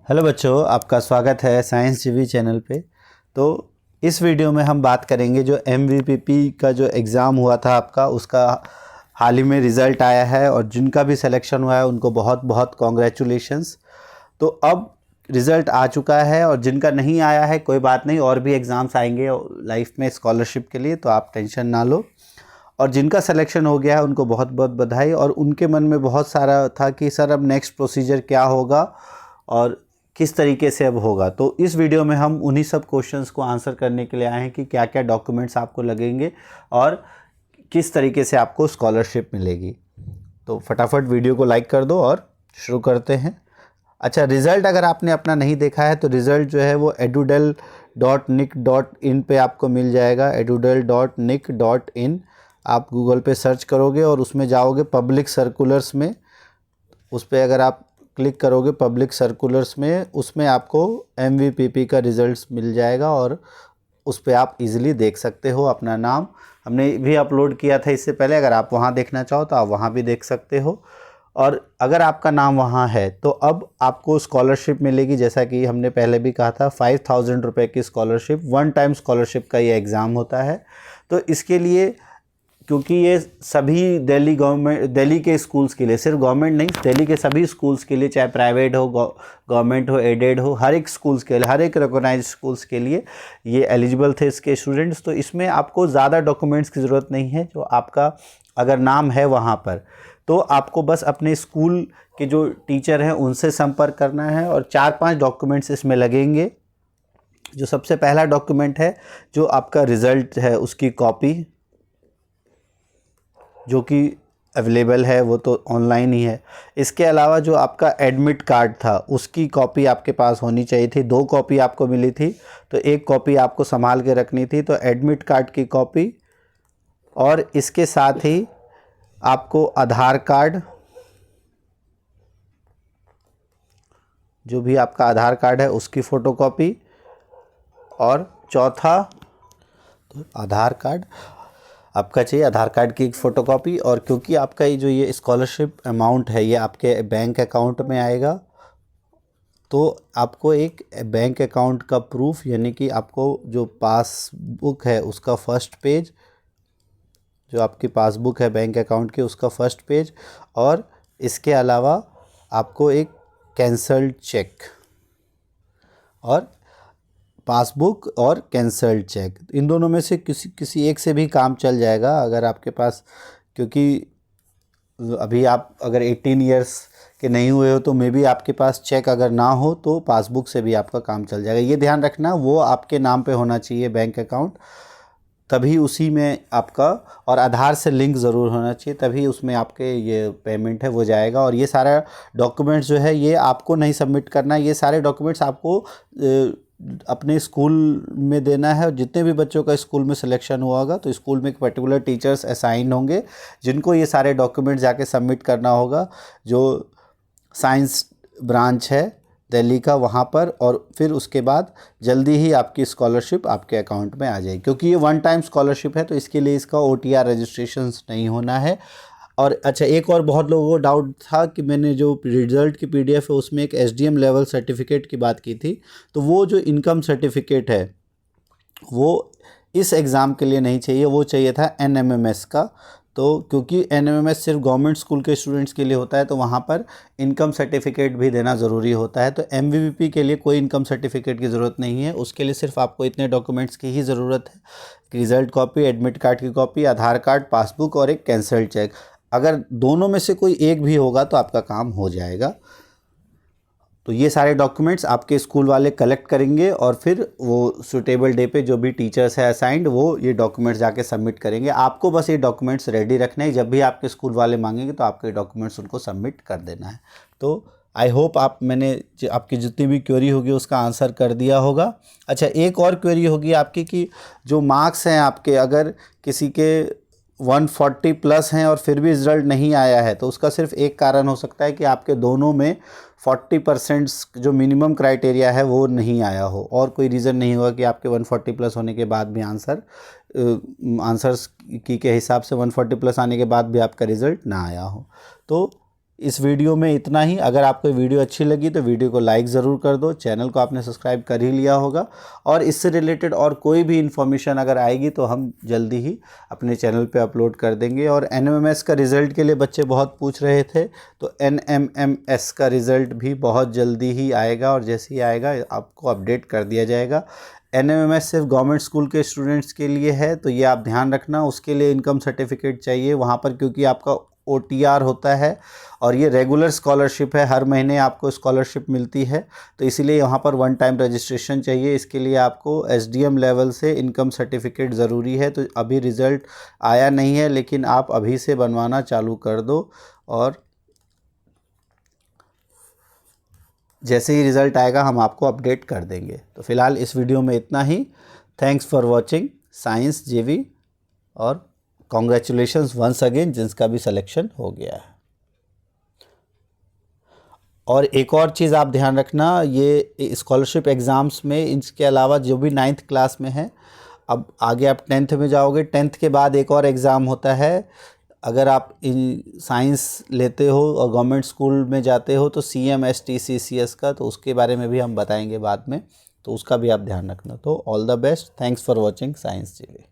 Hello बच्चों, आपका स्वागत है साइंस जीवी चैनल पे। तो इस वीडियो में हम बात करेंगे जो एमवीपीपी का जो एग्ज़ाम हुआ था आपका, उसका हाल ही में रिज़ल्ट आया है और जिनका भी सिलेक्शन हुआ है उनको बहुत बहुत कॉन्ग्रेचुलेशंस। तो अब रिज़ल्ट आ चुका है और जिनका नहीं आया है कोई बात नहीं, और भी एग्ज़ाम्स आएंगे लाइफ में स्कॉलरशिप के लिए, तो आप टेंशन ना लो। और जिनका सिलेक्शन हो गया है उनको बहुत बहुत बधाई। और उनके मन में बहुत सारा था कि सर अब नेक्स्ट प्रोसीजर क्या होगा और किस तरीके से अब होगा। तो इस वीडियो में हम उन्हीं सब क्वेश्चंस को आंसर करने के लिए आए हैं कि क्या क्या डॉक्यूमेंट्स आपको लगेंगे और किस तरीके से आपको स्कॉलरशिप मिलेगी। तो फटाफट वीडियो को लाइक कर दो और शुरू करते हैं। अच्छा, रिज़ल्ट अगर आपने अपना नहीं देखा है तो रिज़ल्ट जो है वो edudel.nic.in पे आपको मिल जाएगा। edudel.nic.in आप गूगल पे सर्च करोगे और उसमें जाओगे पब्लिक सर्कुलर्स में। उस पर अगर आप क्लिक करोगे पब्लिक सर्कुलर्स में, उसमें आपको एमवीपीपी का रिज़ल्ट मिल जाएगा और उस पर आप इजीली देख सकते हो अपना नाम। हमने भी अपलोड किया था इससे पहले, अगर आप वहाँ देखना चाहो तो आप वहाँ भी देख सकते हो। और अगर आपका नाम वहाँ है तो अब आपको स्कॉलरशिप मिलेगी। जैसा कि हमने पहले भी कहा था, 5000 रुपये की स्कॉलरशिप, वन टाइम स्कॉलरशिप का ये एग्ज़ाम होता है। तो इसके लिए, क्योंकि ये सभी दिल्ली के स्कूल्स के लिए, सिर्फ गवर्नमेंट नहीं, दिल्ली के सभी स्कूल्स के लिए, चाहे प्राइवेट हो, गवर्नमेंट हो, एडेड हो, हर एक स्कूल्स के लिए, हर एक रिकॉग्नाइज्ड स्कूल्स के लिए ये एलिजिबल थे इसके स्टूडेंट्स। तो इसमें आपको ज़्यादा डॉक्यूमेंट्स की ज़रूरत नहीं है। जो आपका अगर नाम है वहाँ पर, तो आपको बस अपने स्कूल के जो टीचर हैं उनसे संपर्क करना है और 4-5 डॉक्यूमेंट्स इसमें लगेंगे। जो सबसे पहला डॉक्यूमेंट है, जो आपका रिज़ल्ट है उसकी कॉपी, जो कि अवेलेबल है, वो तो ऑनलाइन ही है। इसके अलावा जो आपका एडमिट कार्ड था उसकी कॉपी आपके पास होनी चाहिए थी। 2 कॉपी आपको मिली थी, तो 1 कॉपी आपको संभाल के रखनी थी। तो एडमिट कार्ड की कॉपी, और इसके साथ ही आपको आधार कार्ड, जो भी आपका आधार कार्ड है उसकी फ़ोटोकॉपी, और चौथा, तो आधार कार्ड आपका चाहिए, आधार कार्ड की एक फ़ोटोकॉपी। और क्योंकि आपका ये स्कॉलरशिप अमाउंट है ये आपके बैंक अकाउंट में आएगा, तो आपको एक बैंक अकाउंट का प्रूफ, यानी कि आपको जो पासबुक है उसका फ़र्स्ट पेज, जो आपकी पासबुक है बैंक अकाउंट की उसका फ़र्स्ट पेज, और इसके अलावा आपको एक कैंसल्ड चेक, और पासबुक और कैंसल्ड चेक, इन दोनों में से किसी एक से भी काम चल जाएगा अगर आपके पास। क्योंकि अभी आप अगर 18 इयर्स के नहीं हुए हो तो मे बी आपके पास चेक अगर ना हो तो पासबुक से भी आपका काम चल जाएगा। ये ध्यान रखना, वो आपके नाम पे होना चाहिए बैंक अकाउंट, तभी उसी में आपका, और आधार से लिंक ज़रूर होना चाहिए, तभी उसमें आपके ये पेमेंट है वो जाएगा। और ये सारा डॉक्यूमेंट्स जो है ये आपको नहीं सबमिट करना है, ये सारे डॉक्यूमेंट्स आपको अपने स्कूल में देना है। और जितने भी बच्चों का स्कूल में सिलेक्शन हुआ होगा तो स्कूल में एक पर्टिकुलर टीचर्स असाइन होंगे जिनको ये सारे डॉक्यूमेंट्स जाके सबमिट करना होगा, जो साइंस ब्रांच है दिल्ली का वहाँ पर। और फिर उसके बाद जल्दी ही आपकी स्कॉलरशिप आपके अकाउंट में आ जाएगी। क्योंकि ये वन टाइम स्कॉलरशिप है तो इसके लिए इसका OTR रजिस्ट्रेशन नहीं होना है। और अच्छा, एक और बहुत लोगों को डाउट था कि मैंने जो रिज़ल्ट की PDF है उसमें एक SDM लेवल सर्टिफिकेट की बात की थी, तो वो जो इनकम सर्टिफिकेट है वो इस एग्ज़ाम के लिए नहीं चाहिए, वो चाहिए था NMMS का। तो क्योंकि NMMS सिर्फ गवर्नमेंट स्कूल के स्टूडेंट्स के लिए होता है तो वहाँ पर इनकम सर्टिफिकेट भी देना ज़रूरी होता है। तो MVPP के लिए कोई इनकम सर्टिफिकेट की ज़रूरत नहीं है, उसके लिए सिर्फ आपको इतने डॉक्यूमेंट्स की ही ज़रूरत है: रिज़ल्ट कॉपी, एडमिट कार्ड की कॉपी, आधार कार्ड, पासबुक और एक कैंसल्ड चेक। अगर दोनों में से कोई एक भी होगा तो आपका काम हो जाएगा। तो ये सारे डॉक्यूमेंट्स आपके स्कूल वाले कलेक्ट करेंगे और फिर वो सूटेबल डे पे जो भी टीचर्स है असाइंड, वो ये डॉक्यूमेंट्स जाके सबमिट करेंगे। आपको बस ये डॉक्यूमेंट्स रेडी रखने हैं, जब भी आपके स्कूल वाले मांगेंगे तो आपके डॉक्यूमेंट्स उनको सबमिट कर देना है। तो आई होप मैंने आपकी जितनी भी क्वेरी होगी उसका आंसर कर दिया होगा। अच्छा, एक और क्वेरी होगी आपकी कि जो मार्क्स हैं आपके, अगर किसी के 140 प्लस हैं और फिर भी रिजल्ट नहीं आया है तो उसका सिर्फ एक कारण हो सकता है कि आपके दोनों में 40% जो मिनिमम क्राइटेरिया है वो नहीं आया हो, और कोई रीज़न नहीं होगा कि आपके 140 प्लस होने के बाद भी आंसर्स की के हिसाब से 140 प्लस आने के बाद भी आपका रिज़ल्ट ना आया हो। तो इस वीडियो में इतना ही। अगर आपको वीडियो अच्छी लगी तो वीडियो को लाइक ज़रूर कर दो, चैनल को आपने सब्सक्राइब कर ही लिया होगा, और इससे रिलेटेड और कोई भी इन्फॉर्मेशन अगर आएगी तो हम जल्दी ही अपने चैनल पे अपलोड कर देंगे। और NMMS का रिज़ल्ट के लिए बच्चे बहुत पूछ रहे थे, तो NMMS का रिज़ल्ट भी बहुत जल्दी ही आएगा, और जैसे ही आएगा आपको अपडेट कर दिया जाएगा। NMMS सिर्फ गवर्नमेंट स्कूल के स्टूडेंट्स के लिए है, तो ये आप ध्यान रखना। उसके लिए इनकम सर्टिफिकेट चाहिए वहाँ पर, क्योंकि आपका OTR होता है और ये रेगुलर स्कॉलरशिप है, हर महीने आपको स्कॉलरशिप मिलती है, तो इसीलिए यहाँ पर वन टाइम रजिस्ट्रेशन चाहिए। इसके लिए आपको SDM लेवल से इनकम सर्टिफिकेट ज़रूरी है। तो अभी रिज़ल्ट आया नहीं है, लेकिन आप अभी से बनवाना चालू कर दो, और जैसे ही रिज़ल्ट आएगा हम आपको अपडेट कर देंगे। तो फिलहाल इस वीडियो में इतना ही। Thanks for watching science JV, और कॉन्ग्रेचुलेशंस वंस अगेन जिनका भी सिलेक्शन हो गया है। और एक और चीज़ आप ध्यान रखना, ये स्कॉलरशिप एग्ज़ाम्स में इसके अलावा जो भी 9th क्लास में है, अब आगे आप 10th में जाओगे, 10th के बाद एक और एग्ज़ाम होता है। अगर आप साइंस लेते हो और गवर्नमेंट स्कूल में जाते हो तो CMST CCS का, तो उसके बारे में भी हम बताएंगे बाद में, तो उसका भी आप ध्यान रखना। तो all the best, thanks for watching science JV।